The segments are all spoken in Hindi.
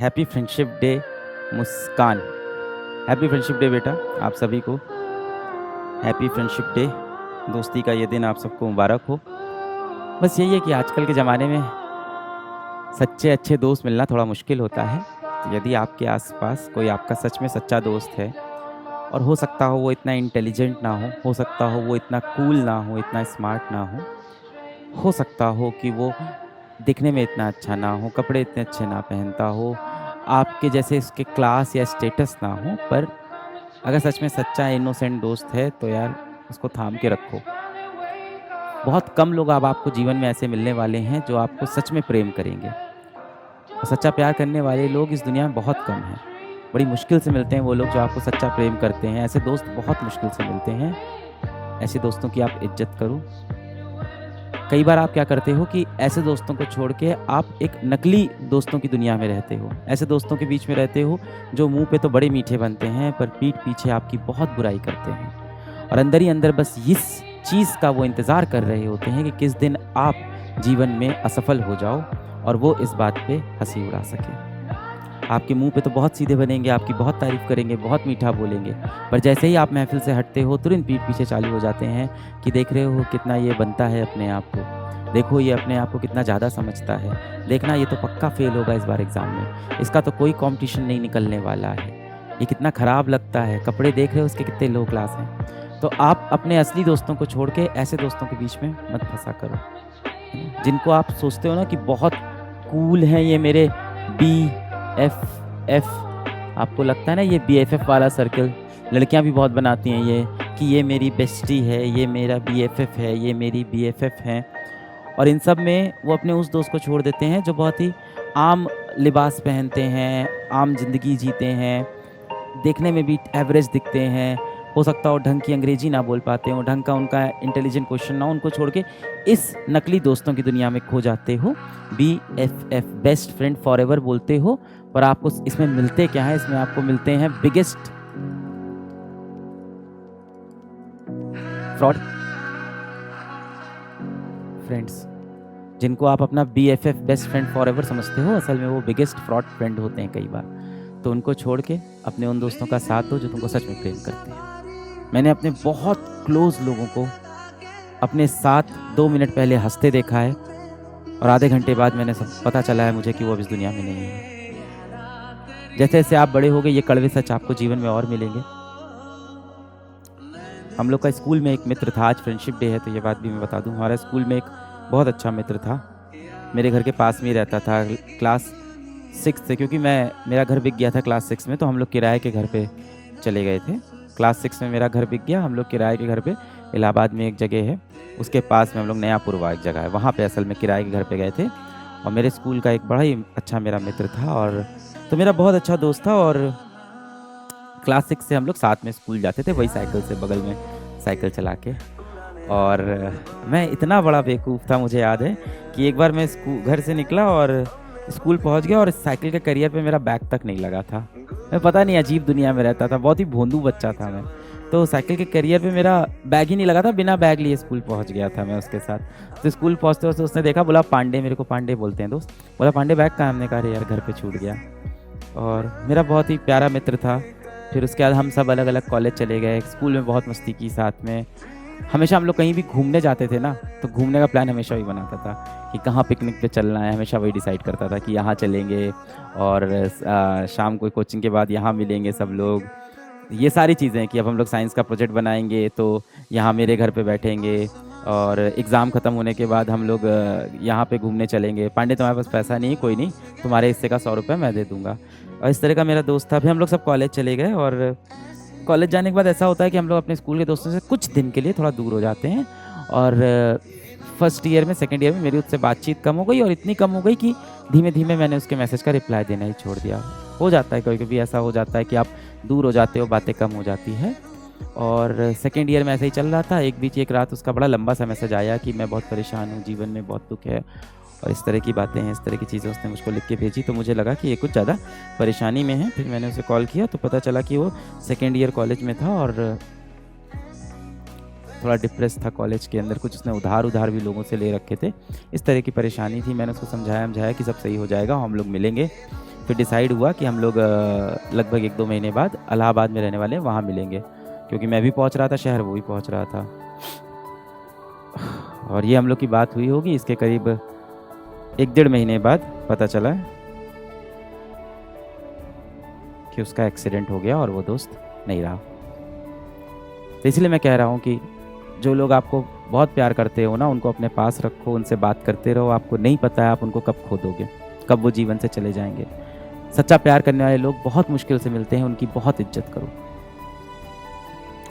हैप्पी फ्रेंडशिप डे मुस्कान। हैप्पी फ्रेंडशिप डे बेटा, आप सभी को हैप्पी फ्रेंडशिप डे। दोस्ती का ये दिन आप सबको मुबारक हो। बस यही है कि आजकल के ज़माने में सच्चे अच्छे दोस्त मिलना थोड़ा मुश्किल होता है। तो यदि आपके आस-पास कोई आपका सच में सच्चा दोस्त है और हो सकता हो वो इतना इंटेलिजेंट ना हो सकता हो वो इतना कूल ना हो, इतना स्मार्ट ना हो सकता हो कि वो दिखने में इतना अच्छा ना हो, कपड़े इतने अच्छे ना पहनता हो, आपके जैसे उसके क्लास या स्टेटस ना हो, पर अगर सच में सच्चा इनोसेंट दोस्त है तो यार उसको थाम के रखो। बहुत कम लोग अब आपको जीवन में ऐसे मिलने वाले हैं जो आपको सच में प्रेम करेंगे और सच्चा प्यार करने वाले लोग इस दुनिया में बहुत कम हैं। बड़ी मुश्किल से मिलते हैं वो लोग जो आपको सच्चा प्रेम करते हैं, ऐसे दोस्त बहुत मुश्किल से मिलते हैं। ऐसे दोस्तों की आप इज़्ज़त करो। कई बार आप क्या करते हो कि ऐसे दोस्तों को छोड़ के आप एक नकली दोस्तों की दुनिया में रहते हो। ऐसे दोस्तों के बीच में रहते हो जो मुँह पे तो बड़े मीठे बनते हैं पर पीठ पीछे आपकी बहुत बुराई करते हैं। और अंदर ही अंदर बस इस चीज़ का वो इंतज़ार कर रहे होते हैं कि किस दिन आप जीवन में असफल हो जाओ और वो इस बात पे हँसी उड़ा सकें। आपके मुँह पे तो बहुत सीधे बनेंगे, आपकी बहुत तारीफ़ करेंगे, बहुत मीठा बोलेंगे, पर जैसे ही आप महफ़िल से हटते हो तुरंत पीठ पीछे चालू हो जाते हैं कि देख रहे हो कितना ये बनता है अपने आप को। देखो ये अपने आप को कितना ज़्यादा समझता है। देखना ये तो पक्का फ़ेल होगा इस बार एग्ज़ाम में। इसका तो कोई कॉम्पिटिशन नहीं निकलने वाला है। ये कितना ख़राब लगता है, कपड़े देख रहे हो उसके कितने लो क्लास हैं। तो आप अपने असली दोस्तों को छोड़ के ऐसे दोस्तों के बीच में मत फँसा करो, है ना? जिनको आप सोचते हो ना कि बहुत कूल हैं ये मेरे BFF, आपको लगता है ना ये BFF वाला सर्कल, लड़कियां भी बहुत बनाती हैं ये कि ये मेरी बेस्टी है, ये मेरा BFF है, ये मेरी BFF है। और इन सब में वो अपने उस दोस्त को छोड़ देते हैं जो बहुत ही आम लिबास पहनते हैं, आम ज़िंदगी जीते हैं, देखने में भी एवरेज दिखते हैं। हो सकता हो ढंग की अंग्रेज़ी ना बोल पाते हों, ढंग का उनका इंटेलिजेंट क्वेश्चन ना हो, उनको छोड़ के इस नकली दोस्तों की दुनिया में खो जाते हो। BFF बेस्ट फ्रेंड फॉरएवर बोलते हो, पर आपको इसमें मिलते क्या है? इसमें आपको मिलते हैं बिगेस्ट फ्रॉड फ्रेंड्स। जिनको आप अपना BFF बेस्ट फ्रेंड फॉरएवर समझते हो, असल में वो बिगेस्ट फ्रॉड फ्रेंड होते हैं कई बार। तो उनको छोड़ के अपने उन दोस्तों का साथ दो जो तुमको सच में प्रेम करते हैं। मैंने अपने बहुत क्लोज़ लोगों को अपने साथ 2 मिनट पहले हँसते देखा है और आधे घंटे बाद मैंने सब पता चला है मुझे कि वो अब इस दुनिया में नहीं है। जैसे-जैसे आप बड़े होगे ये कड़वे सच आपको जीवन में और मिलेंगे। हम लोग का स्कूल में एक मित्र था, आज फ्रेंडशिप डे है तो ये बात भी मैं बता दूँ। हमारा स्कूल में एक बहुत अच्छा मित्र था। मेरे घर के पास में ही रहता था। क्लास 6 से, क्योंकि मेरा घर बिक गया था क्लास 6 में, तो हम लोग किराए के घर पे चले गए थे। क्लास 6 में मेरा घर बिक गया, हम लोग किराए के घर पे इलाहाबाद में एक जगह है, उसके पास में हम लोग नयापुरवा एक जगह है, वहाँ पे असल में किराए के घर पे गए थे। और मेरे स्कूल का एक बड़ा ही अच्छा मेरा मित्र था और तो मेरा बहुत अच्छा दोस्त था और क्लास 6 से हम लोग साथ में स्कूल जाते थे, वही साइकिल से बगल में साइकिल चला के। और मैं इतना बड़ा बेवकूफ़ था, मुझे याद है कि एक बार मैं घर से निकला और स्कूल पहुंच गया और साइकिल के करियर पे मेरा बैग तक नहीं लगा था। मैं पता नहीं अजीब दुनिया में रहता था, बहुत ही भोंदू बच्चा था मैं। तो साइकिल के करियर पे मेरा बैग ही नहीं लगा था, बिना बैग लिए स्कूल पहुंच गया था मैं उसके साथ। तो स्कूल पहुंचते उसने देखा, बोला पांडे, मेरे को पांडे बोलते हैं दोस्त, बोला पांडे बैग कहाँ? हमने कहा अरे यार घर पे छूट गया। और मेरा बहुत ही प्यारा मित्र था। फिर उसके बाद हम सब अलग-अलग कॉलेज चले गए, स्कूल में बहुत मस्ती की साथ में। हमेशा हम लोग कहीं भी घूमने जाते थे ना, तो घूमने का प्लान हमेशा वही बनाता था कि कहाँ पिकनिक पे चलना है, हमेशा वही डिसाइड करता था कि यहाँ चलेंगे और शाम को कोचिंग के बाद यहाँ मिलेंगे सब लोग। ये सारी चीज़ें कि अब हम लोग साइंस का प्रोजेक्ट बनाएँगे तो यहाँ मेरे घर पे बैठेंगे और एग्ज़ाम ख़त्म होने के बाद हम लोग यहाँ पे घूमने चलेंगे। पांडे तुम्हारे पास पैसा नहीं है, कोई नहीं, तुम्हारे हिस्से का 100 रुपए मैं दे दूँगा। और इस तरह का मेरा दोस्त था। फिर हम लोग सब कॉलेज चले गए और कॉलेज जाने के बाद ऐसा होता है कि हम लोग अपने स्कूल के दोस्तों से कुछ दिन के लिए थोड़ा दूर हो जाते हैं और फर्स्ट ईयर में, सेकंड ईयर में मेरी उससे बातचीत कम हो गई और इतनी कम हो गई कि धीमे-धीमे मैंने उसके मैसेज का रिप्लाई देना ही छोड़ दिया। हो जाता है कभी-कभी, ऐसा हो जाता है कि आप दूर हो जाते हो, बातें कम हो जाती हैं। और सेकंड ईयर में ऐसे ही चल रहा था। एक रात उसका बड़ा लंबा सा मैसेज आया कि मैं बहुत परेशान हूँ, जीवन में बहुत दुःख है और इस तरह की बातें हैं, इस तरह की चीज़ें उसने मुझको लिख के भेजी। तो मुझे लगा कि ये कुछ ज़्यादा परेशानी में है। फिर मैंने उसे कॉल किया तो पता चला कि वो सेकंड ईयर कॉलेज में था और थोड़ा डिप्रेस था कॉलेज के अंदर, कुछ उसने उधार भी लोगों से ले रखे थे। इस तरह की परेशानी थी। मैंने उसको समझाया कि सब सही हो जाएगा, हम लोग मिलेंगे। फिर डिसाइड हुआ कि हम लोग लगभग 1-2 महीने बाद इलाहाबाद में रहने वाले हैं, वहाँ मिलेंगे, क्योंकि मैं भी पहुँच रहा था शहर, वो भी पहुँच रहा था। और ये हम लोग की बात हुई होगी इसके करीब 1-1.5 महीने बाद पता चला कि उसका एक्सीडेंट हो गया और वो दोस्त नहीं रहा। तो इसलिए मैं कह रहा हूँ कि जो लोग आपको बहुत प्यार करते हो ना, उनको अपने पास रखो, उनसे बात करते रहो। आपको नहीं पता है आप उनको कब खो दोगे, कब वो जीवन से चले जाएंगे। सच्चा प्यार करने वाले लोग बहुत मुश्किल से मिलते हैं, उनकी बहुत इज्जत करो।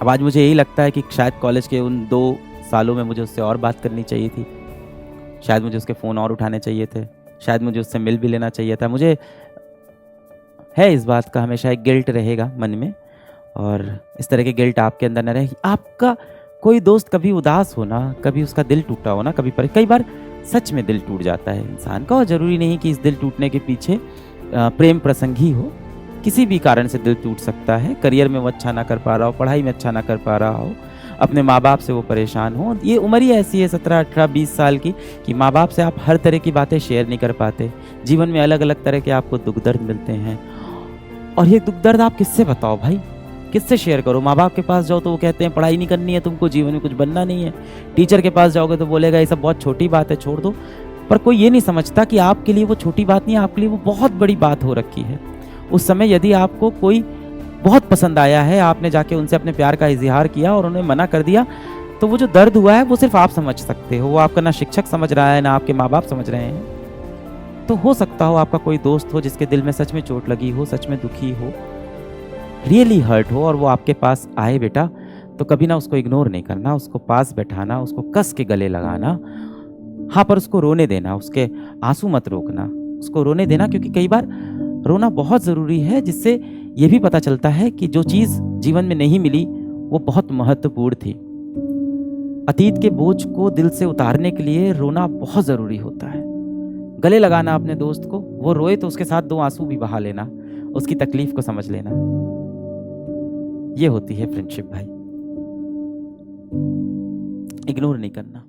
अब आज मुझे यही लगता है कि शायद कॉलेज के उन 2 सालों में मुझे उससे और बात करनी चाहिए थी, शायद मुझे उसके फ़ोन और उठाने चाहिए थे, शायद मुझे उससे मिल भी लेना चाहिए था। मुझे है इस बात का हमेशा एक गिल्ट रहेगा मन में, और इस तरह के गिल्ट आपके अंदर न रहे। आपका कोई दोस्त कभी उदास हो ना, कभी उसका दिल टूटा हो ना, कई बार सच में दिल टूट जाता है इंसान का, और ज़रूरी नहीं कि इस दिल टूटने के पीछे प्रेम प्रसंग ही हो, किसी भी कारण से दिल टूट सकता है। करियर में वो अच्छा ना कर पा रहा हो, पढ़ाई में अच्छा ना कर पा रहा हो, अपने माँ बाप से वो परेशान हो। ये उम्र ही ऐसी है 17, 18, 20 साल की कि माँ बाप से आप हर तरह की बातें शेयर नहीं कर पाते। जीवन में अलग अलग तरह के आपको दुख दर्द मिलते हैं, और ये दुख दर्द आप किससे बताओ भाई, किससे शेयर करो? माँ बाप के पास जाओ तो वो कहते हैं पढ़ाई नहीं करनी है तुमको, जीवन में कुछ बनना नहीं है। टीचर के पास जाओगे तो बोलेगा ये सब बहुत छोटी बात है, छोड़ दो। पर कोई ये नहीं समझता कि आपके लिए वो छोटी बात नहीं है, आपके लिए वो बहुत बड़ी बात हो रखी है। उस समय यदि आपको कोई बहुत पसंद आया है, आपने जाके उनसे अपने प्यार का इजहार किया और उन्हें मना कर दिया, तो वो जो दर्द हुआ है वो सिर्फ आप समझ सकते हो, वो आपका ना शिक्षक समझ रहा है, ना आपके माँ बाप समझ रहे हैं। तो हो सकता हो आपका कोई दोस्त हो जिसके दिल में सच में चोट लगी हो, सच में दुखी हो, रियली हर्ट हो, और वो आपके पास आए बेटा, तो कभी ना उसको इग्नोर नहीं करना, उसको पास बैठाना, उसको कस के गले लगाना। हाँ, पर उसको रोने देना, उसके आंसू मत रोकना, उसको रोने देना, क्योंकि कई बार रोना बहुत ज़रूरी है, जिससे ये भी पता चलता है कि जो चीज़ जीवन में नहीं मिली वो बहुत महत्वपूर्ण थी। अतीत के बोझ को दिल से उतारने के लिए रोना बहुत ज़रूरी होता है। गले लगाना अपने दोस्त को, वो रोए तो उसके साथ 2 आंसू भी बहा लेना, उसकी तकलीफ को समझ लेना। ये होती है फ्रेंडशिप भाई, इग्नोर नहीं करना।